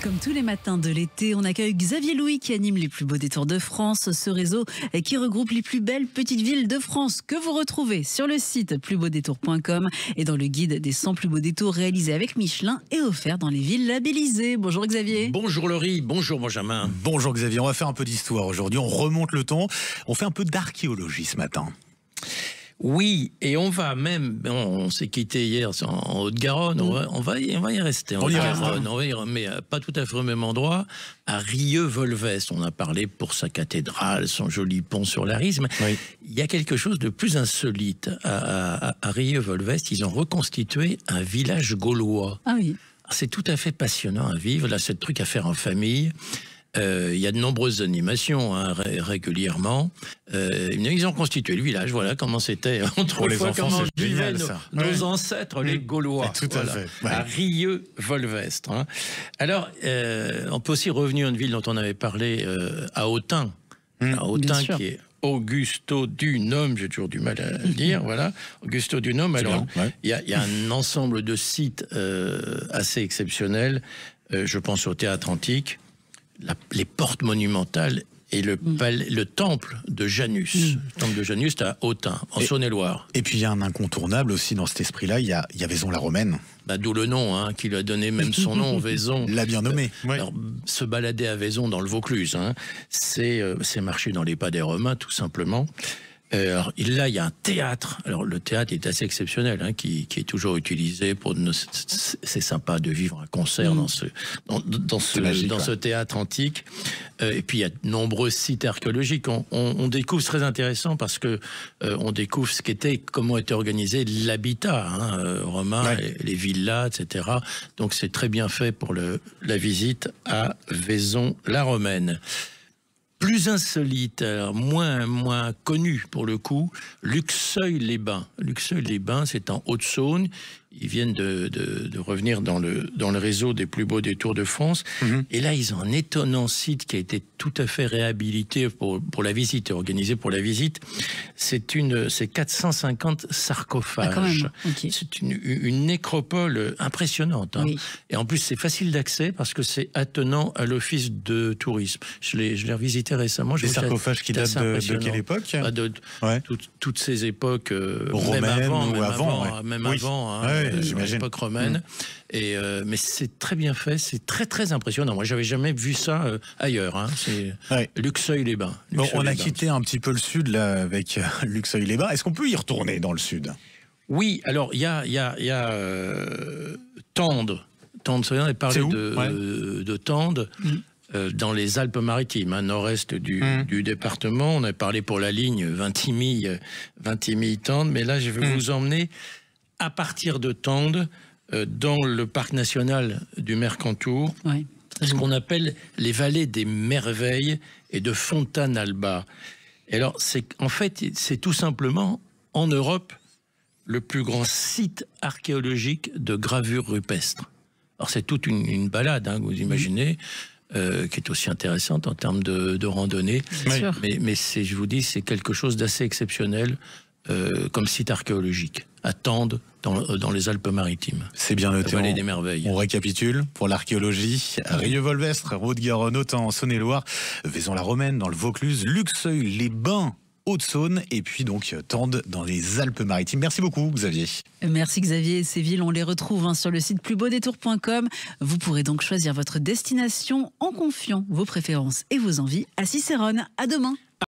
Comme tous les matins de l'été, on accueille Xavier Louis qui anime les plus beaux détours de France. Ce réseau qui regroupe les plus belles petites villes de France que vous retrouvez sur le site plusbeaudétours.com et dans le guide des 100 plus beaux détours réalisés avec Michelin et offert dans les villes labellisées. Bonjour Xavier. Bonjour Laurie, bonjour Benjamin. Bonjour Xavier, on va faire un peu d'histoire aujourd'hui, on remonte le temps, on fait un peu d'archéologie ce matin. Oui, et on va même, on s'est quitté hier en Haute-Garonne, on va y rester en Haute-Garonne, mais pas tout à fait au même endroit, à Rieux-Volveste. On a parlé pour sa cathédrale, son joli pont sur l'Arisme. Oui. Il y a quelque chose de plus insolite. À Rieux-Volveste, ils ont reconstitué un village gaulois. Ah oui. C'est tout à fait passionnant à vivre, là c'est le truc à faire en famille. Il y a de nombreuses animations régulièrement. Ils ont constitué le village, voilà comment c'était autrefois, comment vivaient nos ancêtres, les Gaulois. Tout à fait. Ouais. À Rieux-Volveste. Hein. Alors, on peut aussi revenir à une ville dont on avait parlé, à Autun. À Autun qui est Augusto Dunum, j'ai toujours du mal à le dire, voilà. Augusto Dunum. Alors, il y a un ensemble de sites assez exceptionnels. Je pense au Théâtre Antique. Les portes monumentales et le temple de Janus. Le temple de Janus, à Autun, en Saône-et-Loire. Et puis il y a un incontournable aussi dans cet esprit-là, il y a Vaison-la-Romaine. D'où le nom, hein, qui lui a donné même son nom, Vaison. L'a bien nommé. Alors, se balader à Vaison dans le Vaucluse, hein, c'est marcher dans les pas des Romains, tout simplement. Alors, là, il y a un théâtre. Alors, le théâtre est assez exceptionnel, hein, qui est toujours utilisé pour. C'est sympa de vivre un concert dans ce théâtre antique. Et puis, il y a de nombreux sites archéologiques. On découvre, c'est très intéressant parce que on découvre comment était organisé l'habitat romain, les villas, etc. Donc, c'est très bien fait pour la visite à Vaison-la-Romaine. Plus insolite, alors moins connu pour le coup, Luxeuil-les-Bains. Luxeuil-les-Bains, c'est en Haute-Saône. Ils viennent de revenir dans le réseau des plus beaux détours de France. Et là, ils ont un étonnant site qui a été tout à fait réhabilité pour la visite, organisé pour la visite. C'est 450 sarcophages. Okay. C'est une nécropole impressionnante. Hein. Oui. Et en plus, c'est facile d'accès parce que c'est attenant à l'office de tourisme. Je l'ai revisité récemment. Les sarcophages qui datent de quelle époque? Toutes ces époques, romaines même avant. À l'époque romaine. Mais c'est très bien fait, c'est très très impressionnant. Moi, j'avais jamais vu ça ailleurs. Hein. C'est Luxeuil-les-Bains. Bon, on a quitté un petit peu le sud là avec Luxeuil-les-Bains. Est-ce qu'on peut y retourner dans le sud? Oui, alors il y a Tende. Tende, on a parlé de Tende. Dans les Alpes-Maritimes, nord-est du département. On a parlé pour la ligne Vintimille-Tende, mais là, je vais vous emmener à partir de Tende, dans le parc national du Mercantour, ce qu'on appelle les vallées des merveilles et de Fontanalba. Et alors, c'est tout simplement, en Europe, le plus grand site archéologique de gravure rupestre. Alors, c'est toute une balade, hein, vous imaginez, qui est aussi intéressante en termes de randonnée. Mais je vous dis, c'est quelque chose d'assez exceptionnel comme site archéologique, à Tende, dans les Alpes-Maritimes. C'est bien noté. Vallée des merveilles. On récapitule pour l'archéologie. Rieux-Volveste, Haute-Garonne, Autun, Saône-et-Loire, Vaison-la-Romaine dans le Vaucluse, Luxeuil-les-Bains, Haute-Saône, et puis donc Tende dans les Alpes-Maritimes. Merci beaucoup Xavier. Merci Xavier. Ces villes, on les retrouve sur le site plusbeaudétours.com. Vous pourrez donc choisir votre destination en confiant vos préférences et vos envies à Cicérone. À demain.